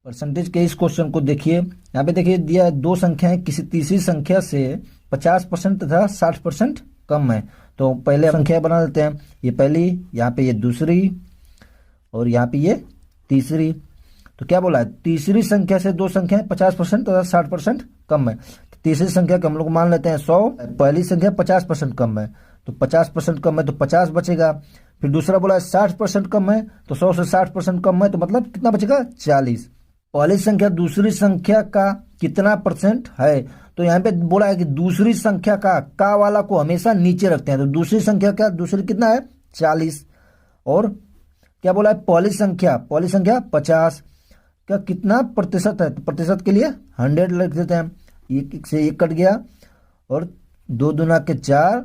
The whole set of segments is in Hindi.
परसेंटेज के इस क्वेश्चन को देखिए। यहाँ पे देखिए दिया है दो संख्याएं किसी तीसरी संख्या से 50% तथा 60% कम है। तो पहले संख्या बना लेते हैं। ये पहली, यहाँ पे ये दूसरी और यहाँ पे ये तीसरी। तो क्या बोला है, तीसरी संख्या से दो संख्याएं 50% तथा 60% कम है। तो तीसरी संख्या को हम लोग मान लेते हैं 100, पहली संख्या 50% कम है तो 50% कम है तो 50 बचेगा। फिर दूसरा बोला 60% कम है तो 100 से 60% कम है तो मतलब कितना बचेगा, 40। पहली संख्या दूसरी संख्या का कितना परसेंट है, तो यहाँ पे बोला है कि दूसरी संख्या का वाला को हमेशा नीचे रखते हैं। तो दूसरी संख्या का दूसरी कितना है, 40। और क्या बोला है, पहली संख्या 50 का कितना प्रतिशत है, तो प्रतिशत के लिए 100 लिख देते हैं। एक से एक कट गया और 2 दूना के 4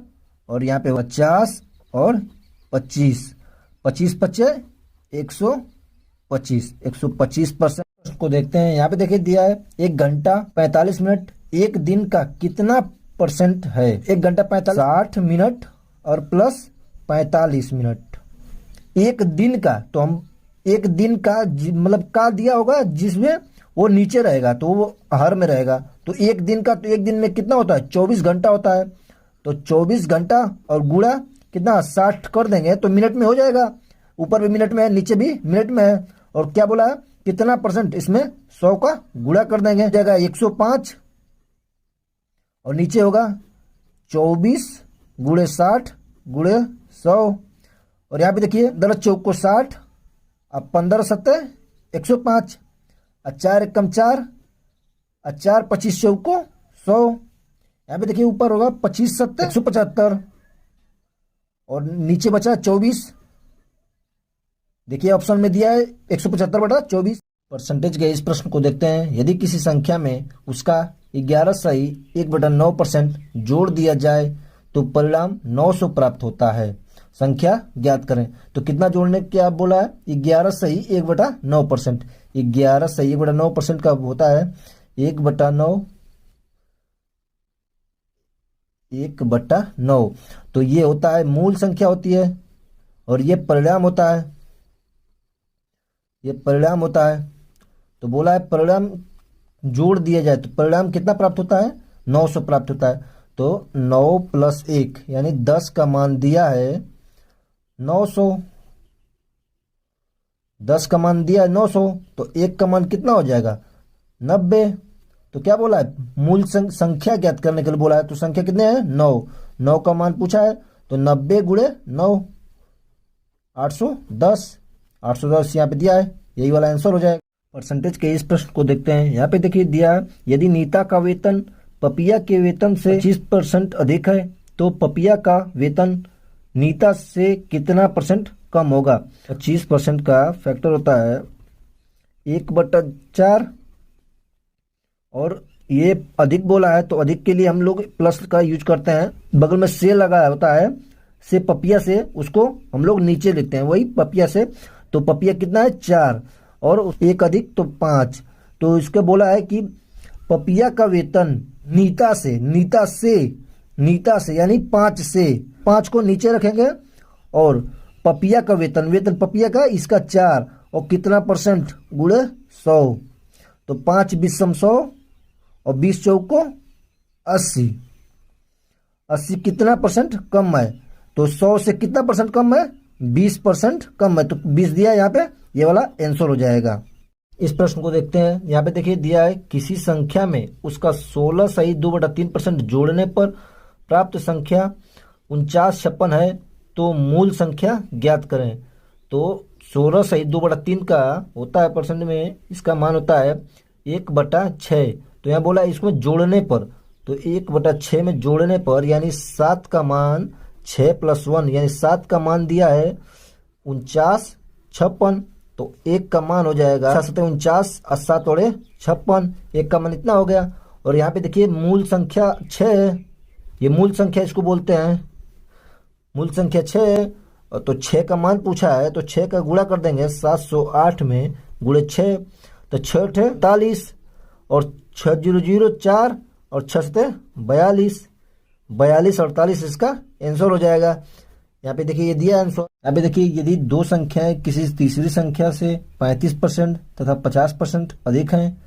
और यहाँ पे 50 और 25 बचे 125 125%। को देखते हैं। यहाँ पे देखिए दिया है 1 घंटा 45 मिनट एक दिन का कितना परसेंट है। 1 घंटा 60 मिनट और प्लस 45 मिनट एक दिन का। तो हम एक दिन का मतलब का दिया होगा जिसमें वो नीचे रहेगा तो वो हर में रहेगा। तो एक दिन का, तो एक दिन में कितना होता है, 24 घंटा होता है। तो 24 घंटा और गुणा कितना 60 कर देंगे तो मिनट में हो जाएगा। ऊपर भी मिनट में है, नीचे भी मिनट में है। और क्या बोला है, कितना परसेंट, इसमें 100 का गुणा कर देंगे, जाएगा 105 और नीचे होगा 24 गुणे 60 गुणे 100। और यहाँ पे देखिए 10 चौक को 60, अब 15 सत्ते 105, 4 एकम 4, 4 25 चौक को 100। यहाँ पे देखिए ऊपर होगा 25 सत्ते 175 और नीचे बचा 24। देखिए ऑप्शन में दिया है 175/24। परसेंटेज के इस प्रश्न को देखते हैं। यदि किसी संख्या में उसका 11 सही 1/9% जोड़ दिया जाए तो परिणाम 900 प्राप्त होता है। संख्या ज्ञात करें। तो कितना जोड़ने क्या बोला है, 11 सही 1/9%। 11 सही 1/9% का होता है 1/9। तो ये होता है मूल संख्या होती है और ये परिणाम होता है, ये परिणाम होता है। तो बोला है परिणाम जोड़ दिया जाए तो परिणाम कितना प्राप्त होता है, 900 प्राप्त होता है। तो 9 + 1 यानी 10 का मान दिया है 900। 10 का मान दिया है 900 तो 1 का मान कितना हो जाएगा, 90। तो क्या बोला है, मूल संख्या ज्ञात करने के लिए बोला है। तो संख्या कितने है, 9 का मान पूछा है तो 90 गुणे 9 810 यहाँ पे दिया है, यही वाला आंसर हो जाएगा। परसेंटेज के इस प्रश्न को देखते हैं। यहाँ पे देखिए दिया है यदि नीता का वेतन पपिया के वेतन से 25% अधिक है तो पपिया का वेतन नीता से कितना परसेंट कम होगा। 25% का फैक्टर होता है 1/4 और ये अधिक बोला है तो अधिक के लिए हम लोग प्लस का यूज करते हैं। बगल में से लगा होता है, से पपिया से उसको हम लोग नीचे लिखते हैं, वही पपिया से। तो पपिया कितना है, 4 और 1 अधिक तो 5। तो इसके बोला है कि पपिया का वेतन नीता से यानी 5 से 5 को नीचे रखेंगे और पपिया का वेतन पपिया का इसका 4 और कितना परसेंट गुणे 100। तो 5 20 100 और 20 चौक को 80 कितना परसेंट कम है। तो 100 से कितना परसेंट कम है, 20% कम है। तो 20 दिया यहाँ पे, ये वाला आंसर हो जाएगा। इस प्रश्न को देखते हैं। यहाँ पे देखिए दिया है किसी संख्या में उसका 16 सही 2/3% जोड़ने पर प्राप्त संख्या 4956 है तो मूल संख्या ज्ञात करें। तो 16 सही 2/3 का होता है परसेंट में, इसका मान होता है 1/6। तो यहाँ बोला इसमें जोड़ने पर, तो 1/6 में जोड़ने पर यानी 7 का मान 6 + 1 यानी 7 का मान दिया है 4956। तो 1 का मान हो जाएगा 7 × 49 और 7 × 56, 1 का मान इतना हो गया। और यहाँ पे देखिए मूल संख्या 6 है, ये मूल संख्या इसको बोलते हैं, मूल संख्या 6 है। तो 6 का मान पूछा है तो 6 का गुणा कर देंगे 708 में गुणे 6 तो 6 × 48 और 6 0 0 4 और 6 42 42 48 इसका आंसर हो जाएगा। यहाँ पे देखिए ये दिया आंसर। यहाँ पे देखिए यदि दो संख्याएं किसी तीसरी संख्या से 35% तथा 50% अधिक हैं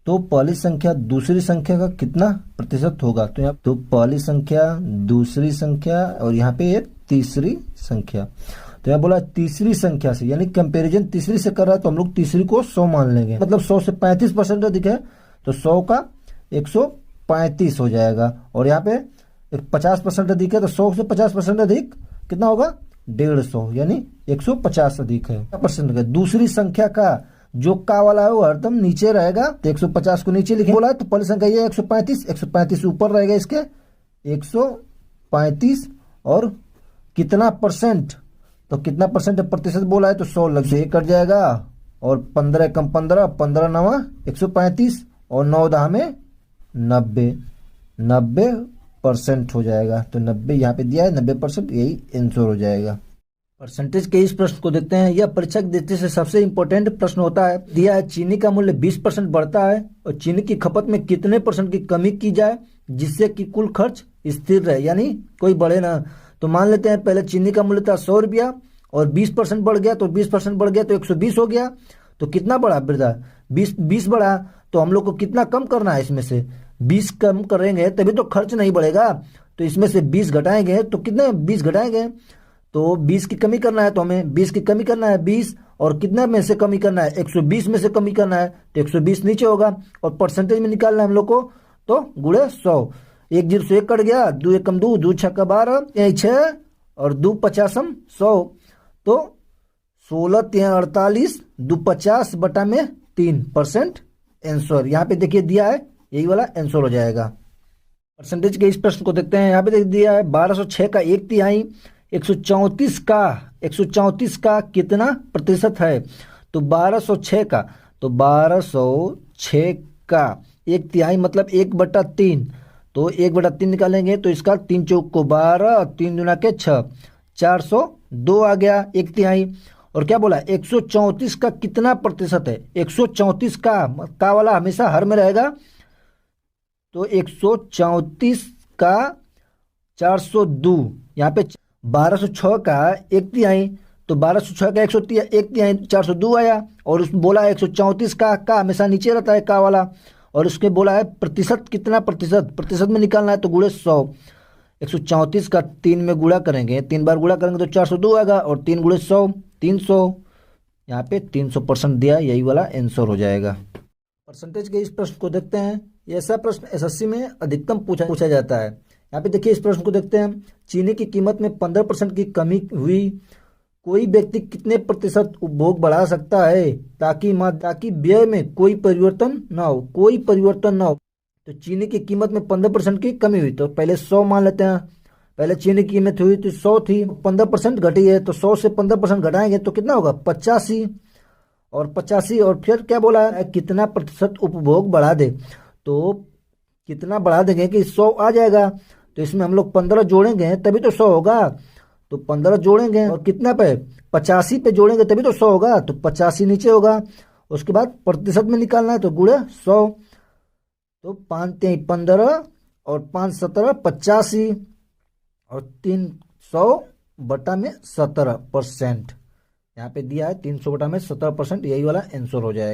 तो पहली संख्या दूसरी संख्या का कितना प्रतिशत होगा। तो यहाँ तो पहली संख्या, दूसरी संख्या और यहाँ पे एक तीसरी संख्या। तो यहाँ बोला तीसरी संख्या से, यानी कंपैरिजन तीसरी से कर रहा है तो हम लोग तीसरी को 100 मान लेंगे। मतलब 100 से 35% अधिक है तो 100 का 135 हो जाएगा। और यहाँ पे 50% अधिक है तो 100 से 50% अधिक कितना होगा 150, यानी 150 अधिक है परसेंट का। दूसरी संख्या का जो का वाला है वो हरदम नीचे रहेगा तो 150 को नीचे लिखे बोला है। तो पहली संख्या ये 135, 135 ऊपर रहेगा इसके 135 और कितना परसेंट, तो कितना परसेंट प्रतिशत बोला है तो 100 लग से कट जाएगा और 15 कम 15, 15 नवा 135 और 9 दहा में 90% हो जाएगा। तो 90 यहाँ पे दिया है 90%, यही आंसर हो जाएगा। परसेंटेज के इस प्रश्न को देखते हैं। यह परीक्षा की दृष्टि से सबसे इंपॉर्टेंट प्रश्न होता है। दिया है चीनी का मूल्य 20% बढ़ता है और चीनी की खपत में कितने परसेंट की कमी की जाए जिससे कि कुल खर्च स्थिर रहे, यानी कोई बढ़े ना। तो मान लेते हैं पहले चीनी का मूल्य था 100 रुपया और 20% बढ़ गया तो 20% बढ़ गया तो 120 हो गया। तो कितना बढ़ा बिरदा 20 बढ़ा, तो हम लोग को कितना कम करना है, इसमें से 20 कम करेंगे तभी तो खर्च नहीं बढ़ेगा। तो इसमें से 20 घटाएंगे तो कितने 20 घटाएंगे तो 20 की कमी करना है, तो हमें 20 की कमी करना है 20 और कितना में से कमी करना है 120 में से कमी करना है तो 120 नीचे होगा। और परसेंटेज में निकालना है हम लोग को तो गुणे 100, 1 0 से 1 कट गया, 2 1 2, 2 6 12, 6 और 2 50 100, तो 16 3 48, 2 50 बटा में 3% आंसर। यहाँ पे देखिए दिया है यही वाला आंसर हो जाएगा। परसेंटेज के इस प्रश्न को देखते हैं। यहाँ पे दिया है 1206 का 1/3 134 का कितना प्रतिशत है। तो 1206 का, तो 1206 का 1/3 मतलब 1/3, तो 1/3 निकालेंगे तो इसका 3 चौक को 12, 3 दूना के 6, 402 आ गया 1/3। और क्या बोला 134 का कितना प्रतिशत है, 134 का वाला हमेशा हर में रहेगा। तो 134 का 402, यहाँ पे 1206 का 1/3, तो 1206 का 1/3 402 आया। और उसमें बोला है 134 का हमेशा नीचे रहता है का वाला। और उसके बोला है प्रतिशत कितना प्रतिशत में निकालना है तो गुणे 100। 134 का 3 में गुणा करेंगे, 3 बार गुणा करेंगे तो 402 आएगा और 3 गुणे 100 300, यहाँ पे 300% दिया, यही वाला आंसर हो जाएगा। परसेंटेज के इस प्रश्न को देखते हैं। ये ऐसा प्रश्न एसएससी में अधिकतम पूछा जाता है। यहाँ पे देखिए इस प्रश्न को देखते हैं। चीनी की कीमत में 15% की कमी हुई, कोई व्यक्ति कितने प्रतिशत उपभोग बढ़ा सकता है ताकि व्यय में कोई परिवर्तन ना हो। तो चीनी की कीमत में 15% की कमी हुई, तो पहले 100 मान लेते हैं। पहले चीनी की कीमत हुई तो 100 थी, 15% घटी है तो 100 से 15% घटाएंगे तो कितना होगा 85 और फिर क्या बोला है कितना प्रतिशत उपभोग बढ़ा दे। तो कितना बढ़ा देंगे कि 100 आ जाएगा, तो इसमें हम लोग 15 जोड़ेंगे तभी तो 100 होगा। तो 15 जोड़ेंगे और कितना पे 85 पे जोड़ेंगे तभी तो 100 होगा, तो 85 नीचे होगा। उसके बाद प्रतिशत में निकालना है तो गुणे 100, तो 5 3 15 और 5 17 85 और 300 बटा में 17%। यहाँ पे दिया है 300 बटा में 17%, यही वाला आंसर हो जाएगा।